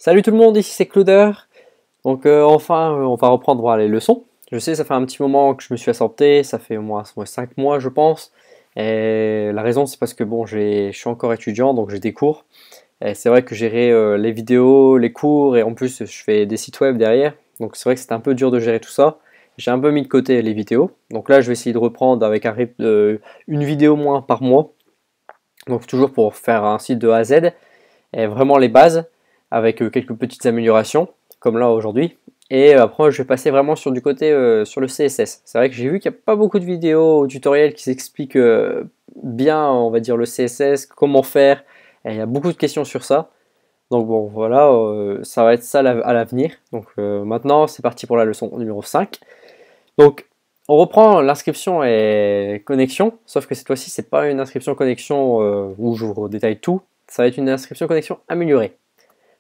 Salut tout le monde, ici c'est Clouder. Donc enfin, on va reprendre voilà, les leçons. Je sais, ça fait un petit moment que je me suis absenté, ça fait au moins 5 mois je pense. Et la raison c'est parce que bon, je suis encore étudiant, donc j'ai des cours. Et c'est vrai que gérer les vidéos, les cours, et en plus je fais des sites web derrière. Donc c'est vrai que c'était un peu dur de gérer tout ça. J'ai un peu mis de côté les vidéos. Donc là je vais essayer de reprendre avec un rythme de une vidéo moins par mois. Donc toujours pour faire un site de A à Z. Et vraiment les bases avec quelques petites améliorations comme là aujourd'hui. Et après je vais passer vraiment sur du côté sur le CSS. C'est vrai que j'ai vu qu'il n'y a pas beaucoup de vidéos ou tutoriels qui s'expliquent bien, on va dire, le CSS, comment faire. Et il y a beaucoup de questions sur ça. Donc bon voilà, ça va être ça à l'avenir. Donc maintenant c'est parti pour la leçon numéro 5. Donc on reprend l'inscription et connexion, sauf que cette fois-ci c'est pas une inscription connexion où je vous détaille tout, ça va être une inscription connexion améliorée.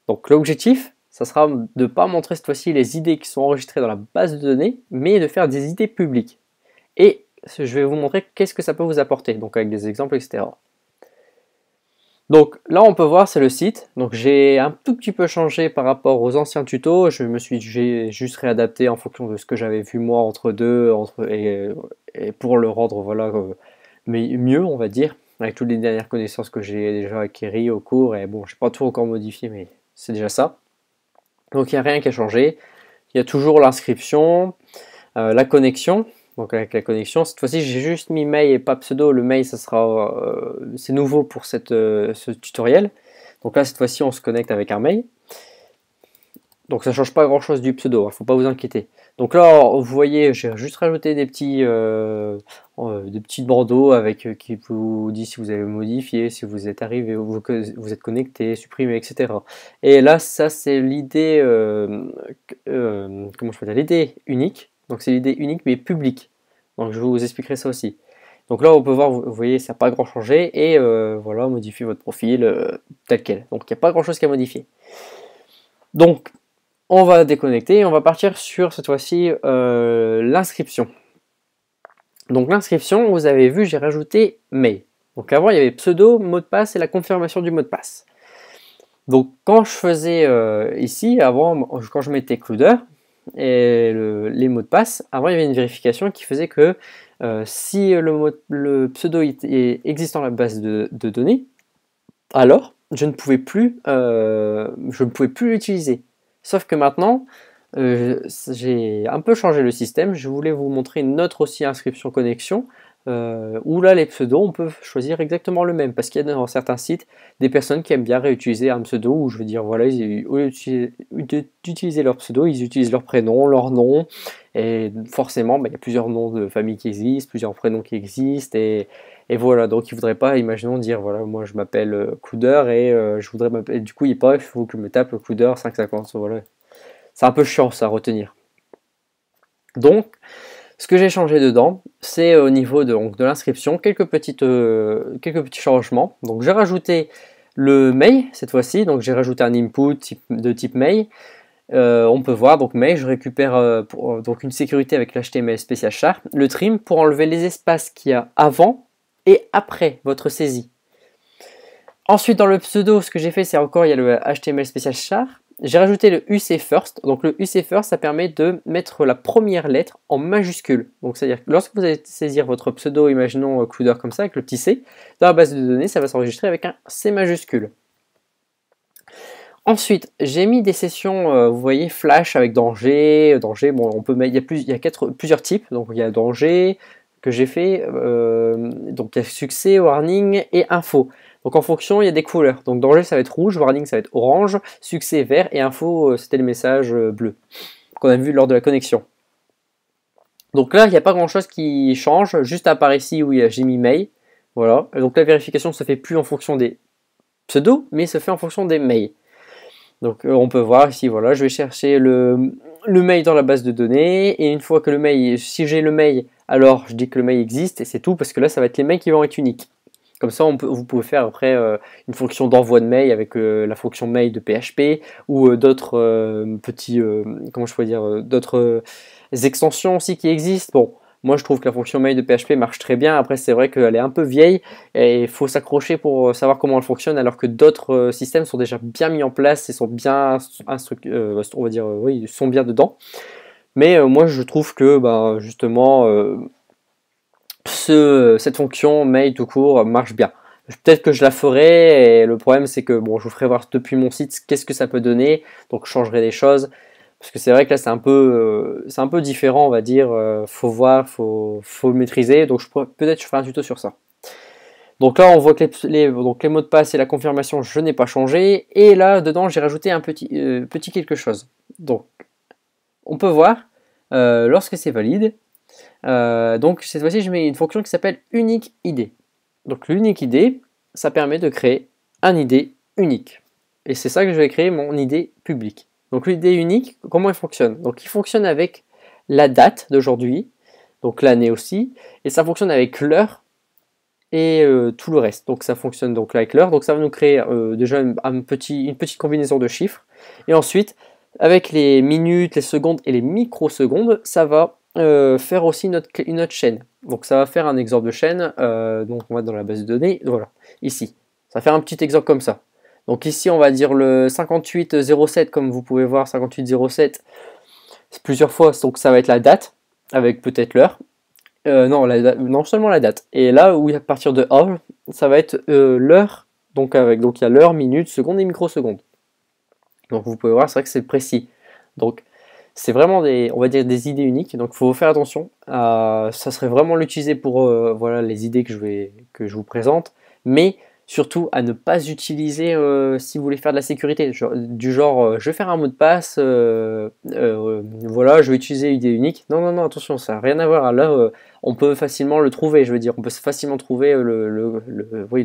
Donc l'objectif, ça sera de ne pas montrer cette fois-ci les idées qui sont enregistrées dans la base de données, mais de faire des idées publiques. Et je vais vous montrer qu'est-ce que ça peut vous apporter, donc avec des exemples, etc. Donc là on peut voir c'est le site, donc j'ai un tout petit peu changé par rapport aux anciens tutos, j'ai juste réadapté en fonction de ce que j'avais vu moi entre deux, et pour le rendre voilà, mais mieux on va dire, avec toutes les dernières connaissances que j'ai déjà acquises au cours, et bon j'ai pas tout encore modifié mais c'est déjà ça. Donc il n'y a rien qui a changé, il y a toujours l'inscription, la connexion. Donc avec la connexion, cette fois-ci j'ai juste mis mail et pas pseudo. Le mail, ça sera, c'est nouveau pour ce tutoriel. Donc là cette fois-ci on se connecte avec un mail. Donc ça change pas grand-chose du pseudo, hein, faut pas vous inquiéter. Donc là vous voyez, j'ai juste rajouté des petits bandeaux avec qui vous dit si vous avez modifié, si vous êtes arrivé, vous êtes connecté, supprimé, etc. Et là ça c'est l'idée, comment je peux dire, l'idée unique. Donc c'est l'idée unique mais publique. Donc je vous expliquerai ça aussi. Donc là on peut voir, vous voyez, ça n'a pas grand changé et voilà, modifier votre profil tel quel. Donc il n'y a pas grand chose qu'à modifier. Donc on va déconnecter et on va partir sur cette fois-ci l'inscription. Donc l'inscription, vous avez vu, j'ai rajouté mail. Donc avant il y avait pseudo, mot de passe et la confirmation du mot de passe. Donc quand je faisais ici, avant, quand je mettais Clouder et les mots de passe, avant il y avait une vérification qui faisait que si le pseudo existe dans la base de données, alors je ne pouvais plus l'utiliser. Sauf que maintenant, j'ai un peu changé le système. Je voulais vous montrer une autre aussi inscription connexion, où là les pseudos, on peut choisir exactement le même. Parce qu'il y a dans certains sites des personnes qui aiment bien réutiliser un pseudo, où je veux dire, voilà, au lieu d'utiliser leur pseudo, ils utilisent leur prénom, leur nom. Et forcément, il y a plusieurs noms de famille qui existent, plusieurs prénoms qui existent. Et voilà, donc il ne faudrait pas, imaginons, dire voilà, moi je m'appelle Clouder et je voudrais m'appeler, du coup il faut que je me tape Clouder 550, voilà. C'est un peu chiant ça à retenir. Donc, ce que j'ai changé dedans, c'est au niveau de l'inscription, quelques petits changements. Donc j'ai rajouté le mail cette fois-ci, donc j'ai rajouté un input de type mail. On peut voir, donc mail, je récupère donc une sécurité avec l'HTML spécial char, le trim pour enlever les espaces qu'il y a avant et après votre saisie. Ensuite, dans le pseudo, ce que j'ai fait, c'est encore, il y a le HTML spécial char. J'ai rajouté le UC First. Donc le UC First, ça permet de mettre la première lettre en majuscule. Donc c'est-à-dire que lorsque vous allez saisir votre pseudo, imaginons Clouder comme ça, avec le petit C, dans la base de données, ça va s'enregistrer avec un C majuscule. Ensuite, j'ai mis des sessions, vous voyez, flash avec danger. Danger, bon, on peut mettre, il y a plusieurs types. Donc il y a danger que j'ai fait, donc il y a succès, warning et info. Donc en fonction, il y a des couleurs. Donc danger, ça va être rouge, warning, ça va être orange, succès, vert et info, c'était le message bleu qu'on a vu lors de la connexion. Donc là, il n'y a pas grand chose qui change, juste à part ici où j'ai mis mail. Voilà. Et donc la vérification se fait plus en fonction des pseudos, mais se fait en fonction des mails. Donc on peut voir ici, voilà, je vais chercher le mail dans la base de données, et une fois que le mail, si j'ai le mail, alors je dis que le mail existe, et c'est tout, parce que là ça va être les mails qui vont être uniques. Comme ça, vous pouvez faire après une fonction d'envoi de mail avec la fonction mail de PHP, ou d'autres petits, comment je pourrais dire, d'autres extensions aussi qui existent. Bon, Moi, je trouve que la fonction mail de PHP marche très bien. Après, c'est vrai qu'elle est un peu vieille et il faut s'accrocher pour savoir comment elle fonctionne, alors que d'autres systèmes sont déjà bien mis en place et sont bien on va dire, oui, sont bien dedans. Mais moi, je trouve que justement, cette fonction mail tout court marche bien. Peut-être que je la ferai, et le problème c'est que bon, je vous ferai voir depuis mon site qu'est-ce que ça peut donner, donc je changerai des choses, parce que c'est vrai que là c'est un peu différent, on va dire, faut voir, faut le maîtriser, donc peut-être je ferai un tuto sur ça. Donc là on voit que donc les mots de passe et la confirmation je n'ai pas changé, et là dedans j'ai rajouté un petit quelque chose. Donc on peut voir lorsque c'est valide. Donc cette fois-ci, je mets une fonction qui s'appelle unique ID. Donc l'unique ID, ça permet de créer un ID unique. Et c'est ça que je vais créer mon ID public. Donc l'ID unique, comment il fonctionne? Donc il fonctionne avec la date d'aujourd'hui, donc l'année aussi, et ça fonctionne avec l'heure et tout le reste. Donc ça fonctionne donc avec l'heure, donc ça va nous créer déjà une petite combinaison de chiffres. Et ensuite, avec les minutes, les secondes et les microsecondes, ça va faire aussi une autre chaîne. Donc ça va faire un exemple de chaîne, donc on va dans la base de données, voilà, ici. Ça va faire un petit exemple comme ça. Donc ici on va dire le 5807, comme vous pouvez voir, 5807, plusieurs fois, donc ça va être la date, avec peut-être l'heure. Non, non seulement la date. Et là où à partir de A, ça va être l'heure, donc il y a l'heure, minute, seconde et microseconde. Donc vous pouvez voir, c'est vrai que c'est précis. Donc c'est vraiment on va dire des idées uniques, donc il faut faire attention. Ça serait vraiment l'utiliser pour voilà, les idées que je vous présente, mais surtout à ne pas utiliser si vous voulez faire de la sécurité, du genre je vais faire un mot de passe, voilà, je vais utiliser idée unique. Non, non, non, attention, ça n'a rien à voir. Là, on peut facilement le trouver, je veux dire, on peut facilement trouver oui,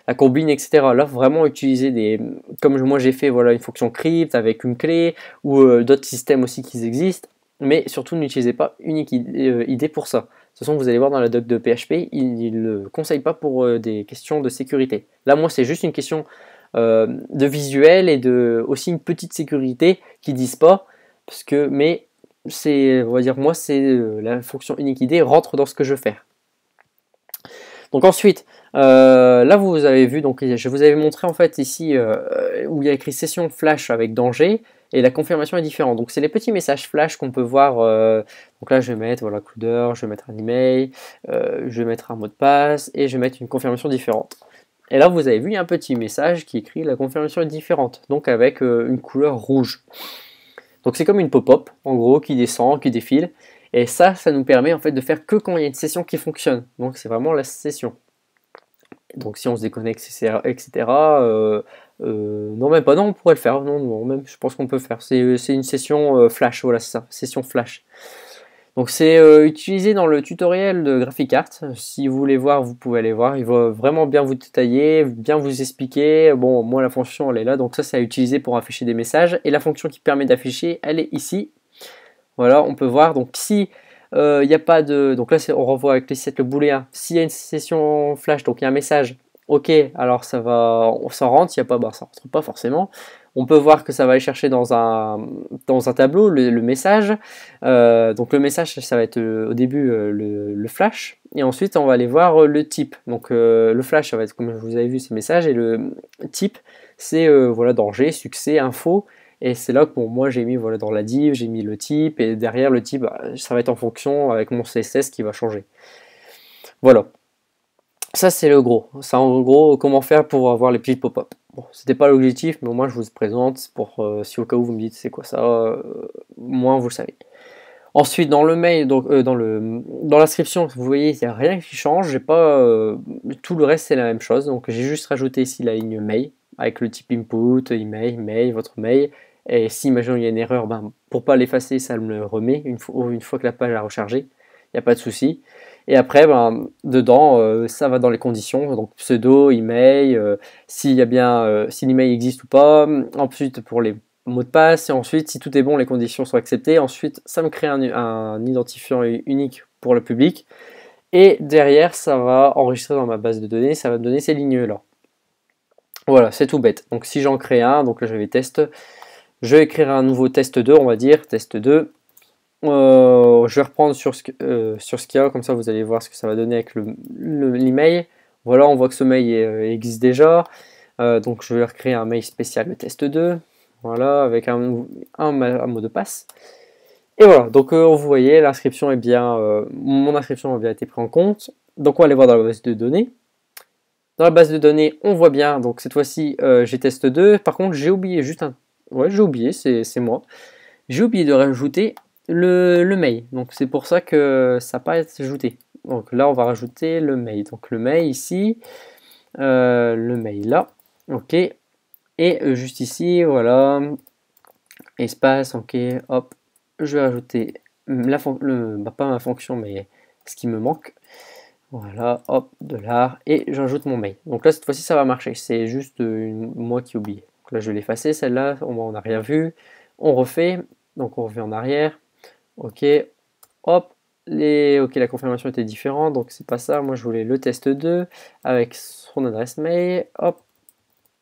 la combine, etc. Là, vraiment utiliser comme moi j'ai fait, voilà, une fonction crypt avec une clé, ou d'autres systèmes aussi qui existent, mais surtout n'utilisez pas unique ID pour ça. De toute façon, vous allez voir dans la doc de PHP, il ne le conseille pas pour des questions de sécurité. Là, moi, c'est juste une question de visuel et aussi une petite sécurité qui disent pas, mais on va dire, moi, c'est la fonction unique ID rentre dans ce que je veux faire. Donc ensuite, là vous avez vu, donc je vous avais montré en fait ici où il y a écrit session flash avec danger, et la confirmation est différente. Donc c'est les petits messages flash qu'on peut voir. Donc là je vais mettre voilà, coup d'heure, je vais mettre un email, je vais mettre un mot de passe et je vais mettre une confirmation différente. Et là vous avez vu, il y a un petit message qui écrit la confirmation est différente, donc avec une couleur rouge. Donc c'est comme une pop-up en gros qui descend, qui défile. Et ça nous permet en fait de faire que quand il y a une session qui fonctionne. Donc c'est vraiment la session. Donc si on se déconnecte, etc. Non, même pas. Non, on pourrait le faire. Non, non, même je pense qu'on peut le faire. C'est une session flash. Voilà, c'est ça. Session flash. Donc c'est utilisé dans le tutoriel de GraphiCart. Si vous voulez voir, vous pouvez aller voir. Il va vraiment bien vous détailler, bien vous expliquer. Bon, moi la fonction elle est là. Donc ça c'est à utiliser pour afficher des messages. Et la fonction qui permet d'afficher, elle est ici. Voilà, on peut voir. Donc si il n'y a pas de... Donc là, on revoit avec le booléen. S'il y a une session flash, donc il y a un message, ok, alors ça rentre. S'il n'y a pas, ça rentre pas forcément. On peut voir que ça va aller chercher dans un tableau le message. Donc le message, ça va être au début le flash. Et ensuite, on va aller voir le type. Donc le flash, ça va être, comme vous avez vu, ces messages. Et le type, c'est voilà, danger, succès, info. Et c'est là que moi j'ai mis voilà, dans la div, j'ai mis le type, et derrière le type, ça va être en fonction avec mon CSS qui va changer. Voilà. Ça c'est le gros. Ça en gros comment faire pour avoir les petits pop-up. Bon, c'était pas l'objectif, mais au moins je vous présente pour si au cas où vous me dites c'est quoi ça, moins vous le savez. Ensuite dans le mail, donc dans l'inscription, vous voyez, il n'y a rien qui change, j'ai pas tout le reste c'est la même chose. Donc j'ai juste rajouté ici la ligne mail avec le type input, email, mail, votre mail. Et si imaginons il y a une erreur, pour pas l'effacer, ça me le remet une fois que la page a rechargé, il n'y a pas de souci. Et après, dedans, ça va dans les conditions, donc pseudo, email, si l'email existe ou pas. Ensuite, pour les mots de passe, et ensuite, si tout est bon, les conditions sont acceptées. Ensuite, ça me crée un identifiant unique pour le public. Et derrière, ça va enregistrer dans ma base de données, ça va me donner ces lignes-là. Voilà, c'est tout bête. Donc si j'en crée un, donc là j'avais test, je vais écrire un nouveau test 2, on va dire, test 2. Je vais reprendre sur ce qu'il y a, comme ça vous allez voir ce que ça va donner avec l'email. Voilà, on voit que ce mail existe déjà. Donc je vais recréer un mail spécial, le test 2. Voilà, avec un mot de passe. Et voilà, donc vous voyez, l'inscription est bien, mon inscription a bien été prise en compte. Donc on va aller voir dans la base de données. Dans la base de données, on voit bien, donc cette fois-ci, j'ai test 2. Par contre, j'ai oublié juste un... Ouais, j'ai oublié, c'est moi. J'ai oublié de rajouter le mail. Donc c'est pour ça que ça n'a pas été ajouté. Donc là, on va rajouter le mail. Donc le mail ici, le mail là. Ok. Et juste ici, voilà. Espace, ok, hop. Je vais rajouter pas ma fonction, mais ce qui me manque. Voilà, hop, $. Et j'ajoute mon mail. Donc là, cette fois-ci, ça va marcher. C'est juste moi qui oublie. Donc là, je vais l'effacer, celle-là. On n'a rien vu. On refait. Donc on revient en arrière. Ok, hop. Ok, la confirmation était différente. Donc c'est pas ça. Moi, je voulais le test 2 avec son adresse mail. Hop.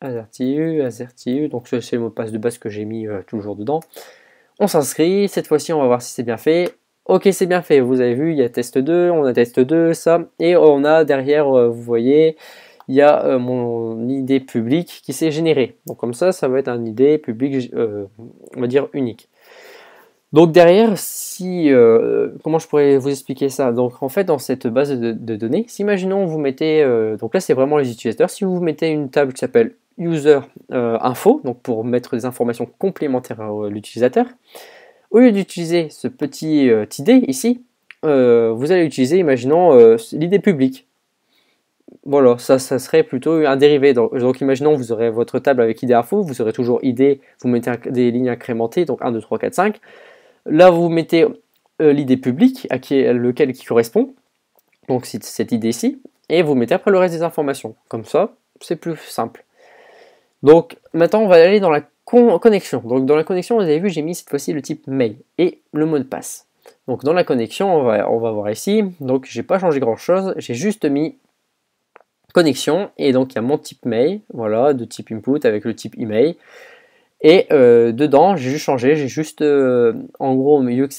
AZERTIU. Donc c'est le mot de passe de base que j'ai mis toujours dedans. On s'inscrit. Cette fois-ci, on va voir si c'est bien fait. Ok, c'est bien fait, vous avez vu, il y a test 2, on a test 2, ça, et on a derrière, vous voyez, il y a mon ID public qui s'est généré. Donc comme ça va être un ID public, on va dire, unique. Donc derrière, comment je pourrais vous expliquer ça? Donc en fait, dans cette base de données, si imaginons vous mettez, donc là c'est vraiment les utilisateurs, si vous mettez une table qui s'appelle user info, donc pour mettre des informations complémentaires à l'utilisateur, au lieu d'utiliser ce petit ID ici, vous allez utiliser, imaginons, l'ID public. Voilà, ça serait plutôt un dérivé. Donc imaginons, vous aurez votre table avec ID info, vous aurez toujours ID, vous mettez des lignes incrémentées, donc 1, 2, 3, 4, 5. Là, vous mettez l'ID public, lequel qui correspond, donc c'est cette ID ici, et vous mettez après le reste des informations. Comme ça, c'est plus simple. Donc maintenant, on va aller dans la connexion. Donc dans la connexion, vous avez vu, j'ai mis cette fois-ci le type mail et le mot de passe. Donc dans la connexion, on va voir ici. Donc j'ai pas changé grand-chose, j'ai juste mis connexion et donc il y a mon type mail, voilà, de type input avec le type email. Et dedans, j'ai juste changé, en gros au milieu que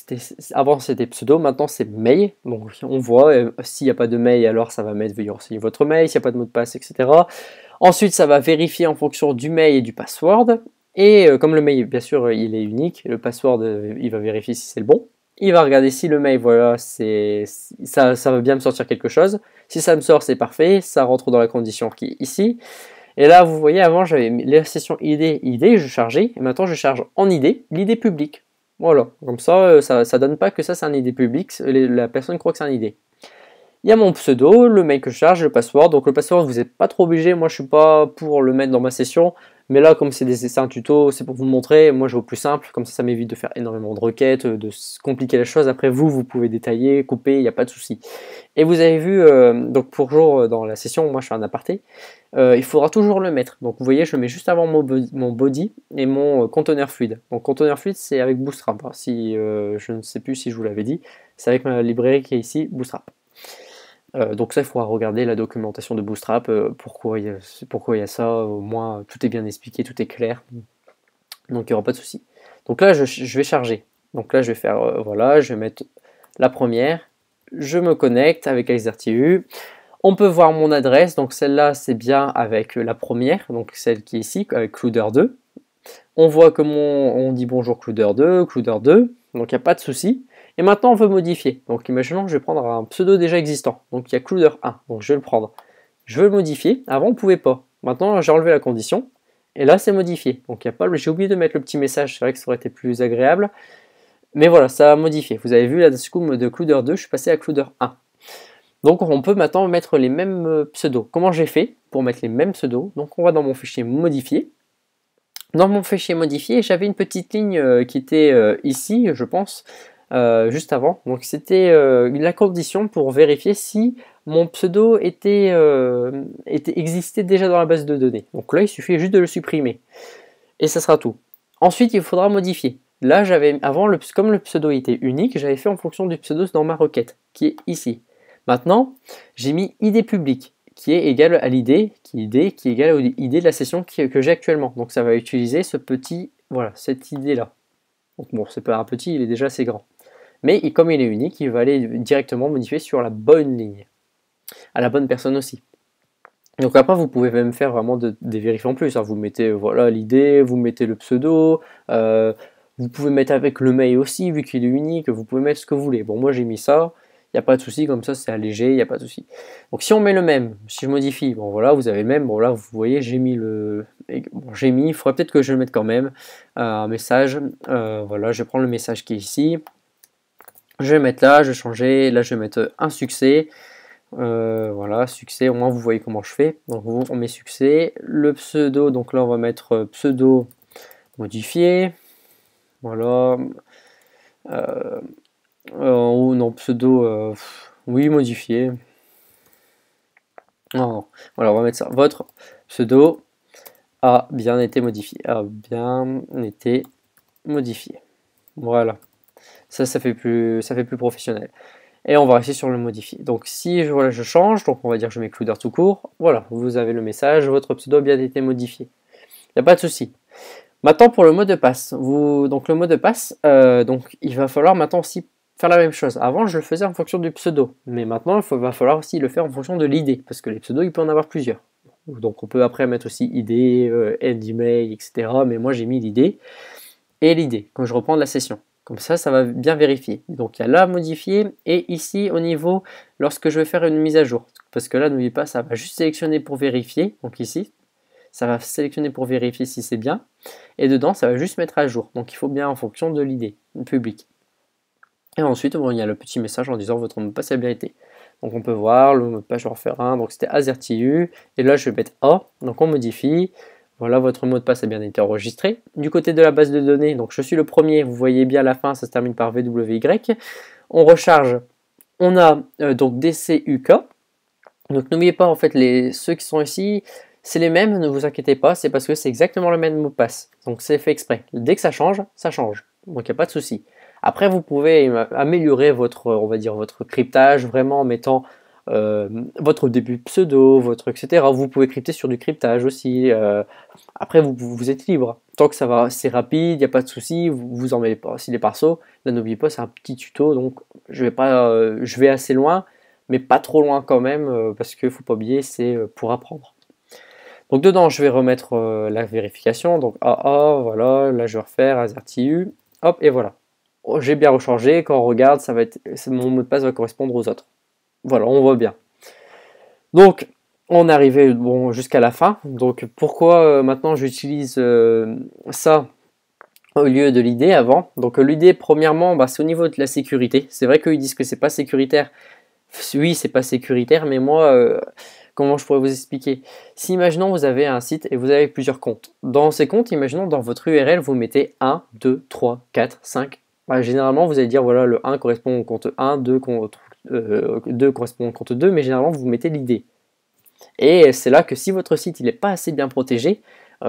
avant c'était pseudo, maintenant c'est mail. Donc on voit, s'il n'y a pas de mail, alors ça va mettre veuillez renseigner votre mail, s'il n'y a pas de mot de passe, etc. Ensuite, ça va vérifier en fonction du mail et du password. Et comme le mail, bien sûr, il est unique, le password, il va vérifier si c'est le bon. Il va regarder si le mail, voilà, ça va bien me sortir quelque chose. Si ça me sort, c'est parfait, ça rentre dans la condition qui est ici. Et là, vous voyez, avant, j'avais la session ID, je chargeais, et maintenant je charge en ID, l'ID public. Voilà, comme ça, ça donne pas que ça c'est un ID public, la personne croit que c'est un ID. Il y a mon pseudo, le mail que je charge, le password. Donc le password, vous n'êtes pas trop obligé. Moi, je suis pas pour le mettre dans ma session. Mais là, comme c'est un tuto, c'est pour vous montrer. Moi, je vais au plus simple. Comme ça m'évite de faire énormément de requêtes, de se compliquer la chose. Après, vous pouvez détailler, couper, il n'y a pas de souci. Et vous avez vu, donc pour toujours dans la session, moi, je fais un aparté. Il faudra toujours le mettre. Donc vous voyez, je le mets juste avant mon body et mon conteneur fluide. Donc conteneur fluide, c'est avec Bootstrap. Hein. Je ne sais plus si je vous l'avais dit. C'est avec ma librairie qui est ici, Bootstrap. Donc ça, il faudra regarder la documentation de Bootstrap, pourquoi il y a ça, au moins tout est bien expliqué, tout est clair, donc il n'y aura pas de souci. Donc là, je vais charger. Donc là, je vais faire, voilà, je vais mettre la première, je me connecte avec AZERTIU, on peut voir mon adresse, donc celle-là, c'est bien avec la première, donc celle qui est ici, avec Clooder2. On voit que on dit bonjour Clooder2, Clooder2, donc il n'y a pas de souci. Et maintenant, on veut modifier. Donc, imaginons que je vais prendre un pseudo déjà existant. Donc, il y a Clooder1. Donc, je vais le prendre. Je veux le modifier. Avant, on ne pouvait pas. Maintenant, j'ai enlevé la condition. Et là, c'est modifié. Donc, j'ai oublié de mettre le petit message. C'est vrai que ça aurait été plus agréable. Mais voilà, ça a modifié. Vous avez vu, là, de Clooder2, je suis passé à Clooder1. Donc, on peut maintenant mettre les mêmes pseudos. Comment j'ai fait pour mettre les mêmes pseudos? Donc, on va dans mon fichier modifier. Dans mon fichier modifié, j'avais une petite ligne qui était ici, je pense. Juste avant. Donc c'était la condition pour vérifier si mon pseudo existait déjà dans la base de données. Donc là, il suffit juste de le supprimer. Et ça sera tout. Ensuite, il faudra modifier. Là, comme le pseudo était unique, j'avais fait en fonction du pseudo dans ma requête, qui est ici. Maintenant, j'ai mis ID public, qui est égal à l'ID, qui est égal à l'ID de la session que j'ai actuellement. Donc ça va utiliser ce petit, voilà, cette ID là. Donc bon, c'est pas un petit, il est déjà assez grand. mais comme il est unique, il va aller directement modifier sur la bonne ligne, à la bonne personne aussi. Donc après, vous pouvez même faire vraiment des vérifs en plus, hein. Vous mettez voilà l'idée, vous mettez le pseudo, vous pouvez mettre avec le mail aussi, vu qu'il est unique, vous pouvez mettre ce que vous voulez. Bon, moi j'ai mis ça, il n'y a pas de souci, comme ça c'est allégé, il n'y a pas de souci. Donc si on met le même, si je modifie, bon voilà, vous avez le même, bon là vous voyez, j'ai mis bon, il faudrait peut-être que je le mette quand même, un message, voilà, je vais prendre le message qui est ici, je vais mettre là, je vais changer, là je vais mettre un succès. Voilà, succès, au moins vous voyez comment je fais. Donc on met succès, le pseudo, donc là on va mettre pseudo modifié, voilà, en haut, non, pseudo, oui, modifié, non, voilà, on va mettre ça, votre pseudo a bien été modifié, voilà, ça fait plus professionnel. Et on va rester sur le modifier. Donc si voilà, je change, donc on va dire que je mets Cloudeur tout court, voilà, vous avez le message, votre pseudo a bien été modifié. Il n'y a pas de souci. Maintenant pour le mot de passe, donc le mot de passe, donc il va falloir maintenant aussi faire la même chose. Avant je le faisais en fonction du pseudo, mais maintenant va falloir aussi le faire en fonction de l'idée, parce que les pseudos il peut en avoir plusieurs. Donc on peut après mettre aussi idée, end email, etc. Mais moi j'ai mis l'idée et l'idée quand je reprends de la session. Comme ça va bien vérifier. Donc il y a là modifier et ici au niveau lorsque je vais faire une mise à jour. Parce que là, n'oubliez pas, ça va juste sélectionner pour vérifier. Donc ici, ça va sélectionner pour vérifier si c'est bien. Et dedans, ça va juste mettre à jour. Donc il faut bien en fonction de l'idée publique. Et ensuite, bon, il y a le petit message en disant votre mot de passe a bien été. Donc on peut voir, le mot de passe, je vais en refaire un. Donc c'était AZERTIU. Et là, je vais mettre A. Donc on modifie. Voilà, votre mot de passe a bien été enregistré. Du côté de la base de données, donc je suis le premier, vous voyez bien à la fin, ça se termine par VWY. On recharge, on a donc DCUK. Donc n'oubliez pas, en fait, ceux qui sont ici, c'est les mêmes, ne vous inquiétez pas, c'est parce que c'est exactement le même mot de passe. Donc c'est fait exprès. Dès que ça change, ça change. Donc il n'y a pas de souci. Après, vous pouvez améliorer votre, on va dire, votre cryptage vraiment en mettant votre début pseudo, votre etc. Vous pouvez crypter sur du cryptage aussi. Après, vous êtes libre. Tant que ça va, c'est rapide, il n'y a pas de souci. Vous en mettez pas. Si les parceaux, là n'oubliez pas, c'est un petit tuto, donc je vais assez loin, mais pas trop loin quand même, parce qu'il faut pas oublier, c'est pour apprendre. Donc dedans, je vais remettre la vérification. Donc AA, voilà. Là, je vais refaire AZERTIU. Hop, et voilà. Oh, j'ai bien rechangé. Quand on regarde, mon mot de passe va correspondre aux autres. Voilà, on voit bien. Donc, on est arrivé jusqu'à la fin. Donc, pourquoi maintenant j'utilise ça au lieu de l'idée avant? Donc, l'idée, premièrement, c'est au niveau de la sécurité. C'est vrai qu'ils disent que c'est pas sécuritaire. Oui, c'est pas sécuritaire, mais moi, comment je pourrais vous expliquer? Si, imaginons, vous avez un site et vous avez plusieurs comptes. Dans ces comptes, imaginons, dans votre URL, vous mettez 1, 2, 3, 4, 5. Généralement, vous allez dire, voilà, le 1 correspond au compte 1, 2 correspond au compte 2, mais généralement, vous mettez l'idée. Et c'est là que si votre site n'est pas assez bien protégé, il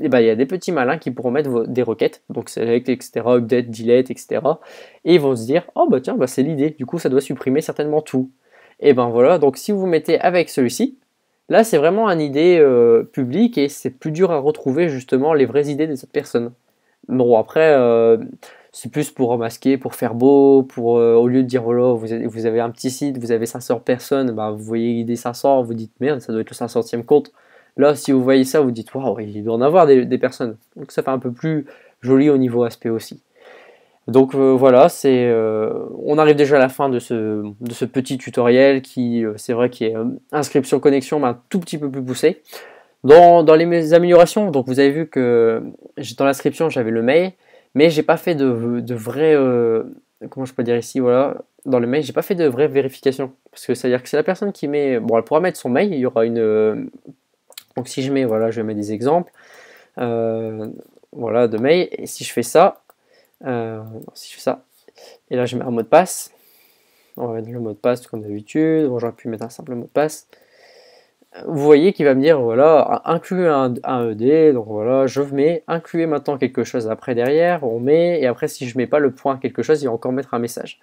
y a des petits malins qui pourront mettre des requêtes, donc select, etc., update, delete, etc. Et ils vont se dire, oh bah tiens, c'est l'idée, du coup ça doit supprimer certainement tout. Et ben voilà, donc si vous mettez avec celui-ci, là c'est vraiment une idée publique et c'est plus dur à retrouver justement les vraies idées des autres personnes. Bon après, c'est plus pour remasquer, pour faire beau, au lieu de dire voilà, vous avez un petit site, vous avez 500 personnes, vous voyez l'idée 500, vous dites merde, ça doit être le 500e compte. Là, si vous voyez ça, vous dites waouh, il doit en avoir des personnes. Donc ça fait un peu plus joli au niveau aspect aussi. Donc voilà, on arrive déjà à la fin de ce petit tutoriel qui, c'est vrai, qui est inscription connexion, mais un tout petit peu plus poussé. Dans les améliorations, donc vous avez vu que dans l'inscription j'avais le mail, mais j'ai pas fait de vrai, comment je peux dire ici, voilà, dans le mail j'ai pas fait de vraie vérification, parce que c'est à dire que c'est la personne qui met, bon elle pourra mettre son mail, il y aura donc si je mets, voilà, je vais mettre des exemples, voilà, de mail, et si je fais ça, et là je mets un mot de passe, on va mettre le mot de passe comme d'habitude, bon, j'aurais pu mettre un simple mot de passe. Vous voyez qu'il va me dire voilà, incluez un ED, donc voilà, je mets, incluez maintenant quelque chose après derrière, on met, et après si je mets pas le point quelque chose, il va encore mettre un message.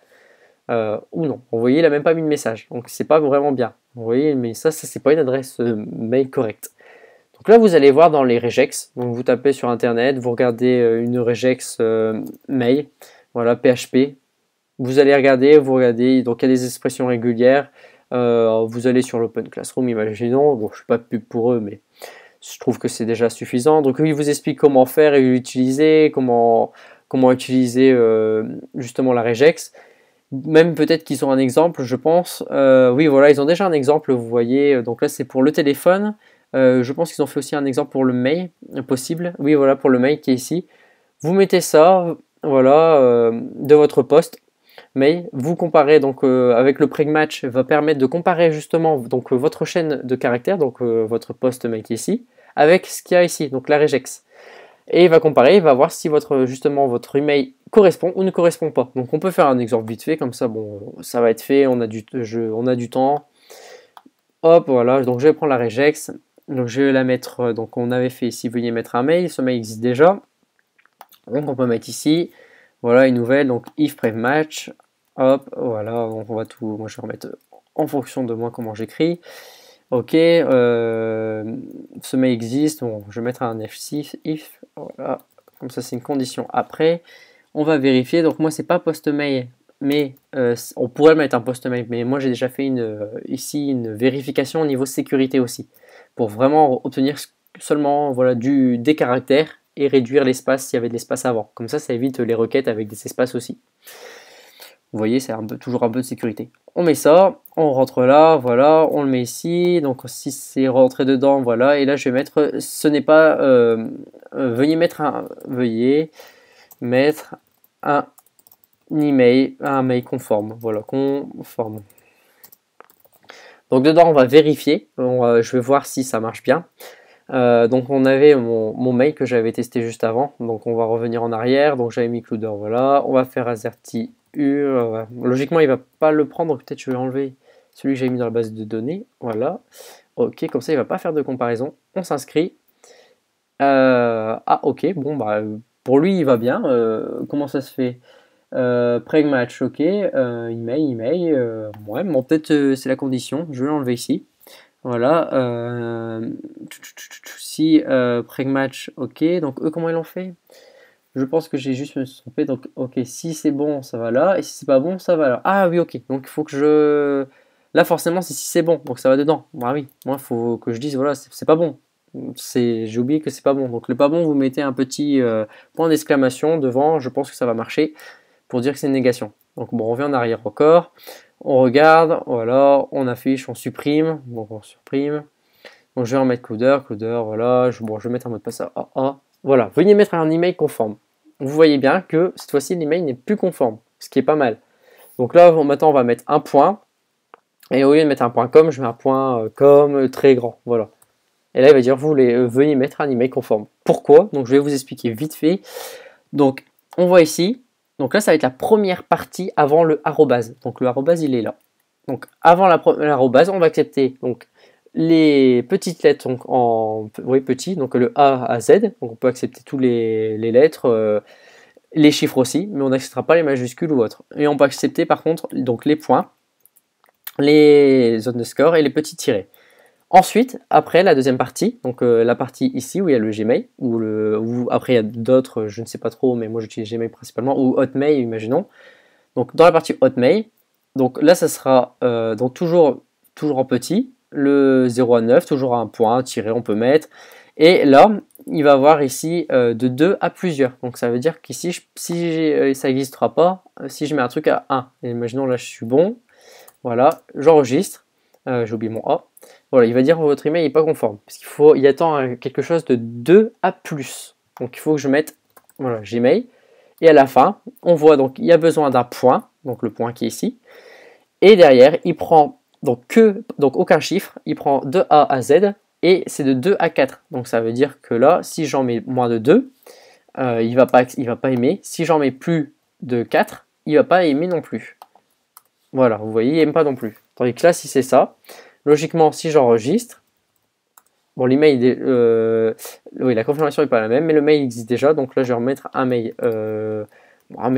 Ou non, vous voyez, il a même pas mis de message, donc c'est pas vraiment bien. Vous voyez, mais ça c'est pas une adresse mail correcte. Donc là vous allez voir dans les regex, donc vous tapez sur internet, vous regardez une regex mail, voilà, PHP, Vous allez regarder, vous regardez, donc il y a des expressions régulières. Vous allez sur l'Open Classroom, imaginons. Bon, je ne suis pas pub pour eux, mais je trouve que c'est déjà suffisant. Donc il vous explique comment faire et l'utiliser, comment utiliser justement la regex. Même peut-être qu'ils ont un exemple, je pense. Oui, voilà, ils ont déjà un exemple, vous voyez. Donc là, c'est pour le téléphone. Je pense qu'ils ont fait aussi un exemple pour le mail, possible. Oui, voilà, pour le mail qui est ici. Vous mettez ça, voilà, de votre poste mail. Vous comparez donc avec le Pregmatch, va permettre de comparer justement donc votre chaîne de caractères, donc votre poste mail qui est ici, avec ce qu'il y a ici, donc la regex. Et il va comparer, il va voir si justement votre email correspond ou ne correspond pas. Donc on peut faire un exemple vite fait, comme ça, bon, ça va être fait, on a du temps. Hop, voilà, donc je vais prendre la regex. Donc je vais la mettre, donc on avait fait ici, veuillez mettre un mail, ce mail existe déjà. Donc on peut mettre ici, voilà une nouvelle, donc if Pregmatch. Hop, voilà, donc on va tout, moi je vais remettre en fonction de moi comment j'écris. Ok, ce mail existe, bon, je vais mettre un if, voilà, comme ça c'est une condition après. On va vérifier, donc moi c'est pas post mail, mais on pourrait mettre un post mail, mais moi j'ai déjà fait ici une vérification au niveau sécurité aussi, pour vraiment obtenir seulement voilà, des caractères et réduire l'espace s'il y avait de l'espace avant. Comme ça évite les requêtes avec des espaces aussi. Vous voyez, c'est toujours un peu de sécurité. On met ça, on rentre là, voilà, on le met ici. Donc si c'est rentré dedans, voilà. Et là, je vais mettre, ce n'est pas, veuillez mettre un email, un mail conforme. Voilà, conforme. Donc dedans, on va vérifier. Je vais voir si ça marche bien. Donc on avait mon mail que j'avais testé juste avant. Donc on va revenir en arrière. Donc j'avais mis Clouder, voilà. On va faire AZERTY. Logiquement, il va pas le prendre. Peut-être je vais enlever celui que j'ai mis dans la base de données. Voilà. Ok, comme ça, il va pas faire de comparaison. On s'inscrit. Ah, ok. Bon, bah, pour lui, il va bien. Comment ça se fait Pregmatch, ok. Email. Ouais, bon, peut-être c'est la condition. Je vais l'enlever ici. Voilà. Si Pregmatch, ok. Donc, eux, comment ils l'ont fait? Je pense que j'ai juste me trompé. Donc, ok, si c'est bon, ça va là. Et si c'est pas bon, ça va là. Ah oui, ok. Donc, il faut que je. Là, forcément, c'est si c'est bon. Donc, ça va dedans. Ah oui. Moi, il faut que je dise, voilà, c'est pas bon. J'ai oublié que c'est pas bon. Donc, le pas bon, vous mettez un petit point d'exclamation devant. Je pense que ça va marcher pour dire que c'est une négation. Donc, bon, on revient en arrière encore. On regarde. Voilà. On affiche. On supprime. Donc, on supprime. Donc, je vais en mettre Clouder. Voilà. Bon, je vais mettre un mot de passe à AA. Voilà. Veuillez mettre un email conforme. Vous voyez bien que cette fois-ci l'email n'est plus conforme, ce qui est pas mal. Donc là maintenant on va mettre un point, et au lieu de mettre un point com, je mets un point com très grand, voilà. Et là il va dire veuillez mettre un email conforme. Pourquoi? Donc je vais vous expliquer vite fait. Donc on voit ici, donc là ça va être la première partie avant le arrobase. Donc le arrobase il est là. Donc avant l'arrobase on va accepter donc les petites lettres donc petit, donc le A à Z, donc on peut accepter tous les lettres, les chiffres aussi, mais on n'acceptera pas les majuscules ou autres. Et on peut accepter par contre donc les points, les underscores et les petits tirets. Ensuite, après la deuxième partie, donc la partie ici où il y a le Gmail, ou après il y a d'autres, je ne sais pas trop, mais moi j'utilise Gmail principalement, ou Hotmail, imaginons. Donc dans la partie Hotmail, donc là ça sera donc toujours en petit, le 0 à 9, toujours un point, tiré on peut mettre. Et là, il va avoir ici de 2 à plusieurs. Donc ça veut dire qu'ici, si ça n'existera pas, si je mets un truc à 1, et imaginons là je suis bon, voilà, j'enregistre, j'ai oublié mon A, voilà, il va dire que votre email n'est pas conforme, parce il attend quelque chose de 2 à plus. Donc il faut que je mette, voilà, Gmail, et à la fin, on voit donc il y a besoin d'un point, donc le point qui est ici, et derrière, il prend donc aucun chiffre, il prend de A à Z, et c'est de 2 à 4. Donc ça veut dire que là, si j'en mets moins de 2, il va pas aimer. Si j'en mets plus de 4, il va pas aimer non plus. Voilà, vous voyez, il n'aime pas non plus. Tandis que là, si c'est ça, logiquement, si j'enregistre, bon, l'email, oui, la confirmation n'est pas la même, mais le mail existe déjà. Donc là, je vais remettre un mail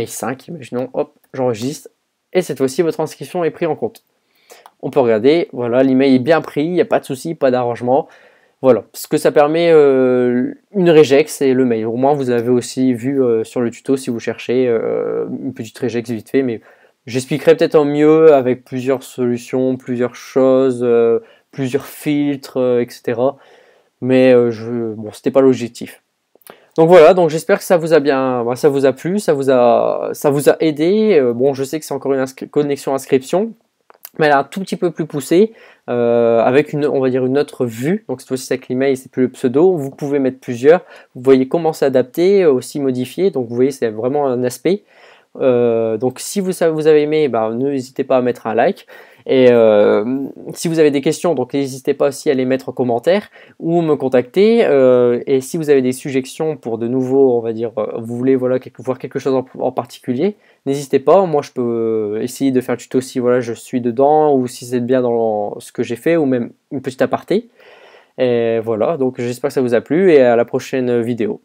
5, imaginons, hop, j'enregistre. Et cette fois-ci, votre inscription est prise en compte. On peut regarder, voilà, l'email est bien pris, il n'y a pas de souci, pas d'arrangement. Voilà, ce que ça permet une regex et le mail. Au moins, vous avez aussi vu sur le tuto si vous cherchez une petite regex vite fait, mais J'expliquerai peut-être en mieux avec plusieurs solutions, plusieurs choses, plusieurs filtres, etc. Mais bon, c'était pas l'objectif. Donc voilà, donc j'espère que ça vous a bien, ça vous a plu, ça vous a aidé. Bon, je sais que c'est encore une connexion inscription, mais elle est un tout petit peu plus poussée, avec on va dire une autre vue. Donc cette fois-ci c'est avec l'email, c'est plus le pseudo. Vous pouvez mettre plusieurs. Vous voyez comment s'adapter, aussi modifier. Donc vous voyez, c'est vraiment un aspect. Donc si vous avez aimé, n'hésitez pas à mettre un like. Et si vous avez des questions, donc n'hésitez pas aussi à les mettre en commentaire ou me contacter. Et si vous avez des suggestions pour de nouveaux, on va dire, vous voulez voilà, voir quelque chose en particulier, n'hésitez pas. Moi je peux essayer de faire un tuto si voilà, je suis dedans, ou si c'est bien dans ce que j'ai fait, ou même une petite aparté. Et voilà, donc j'espère que ça vous a plu et à la prochaine vidéo.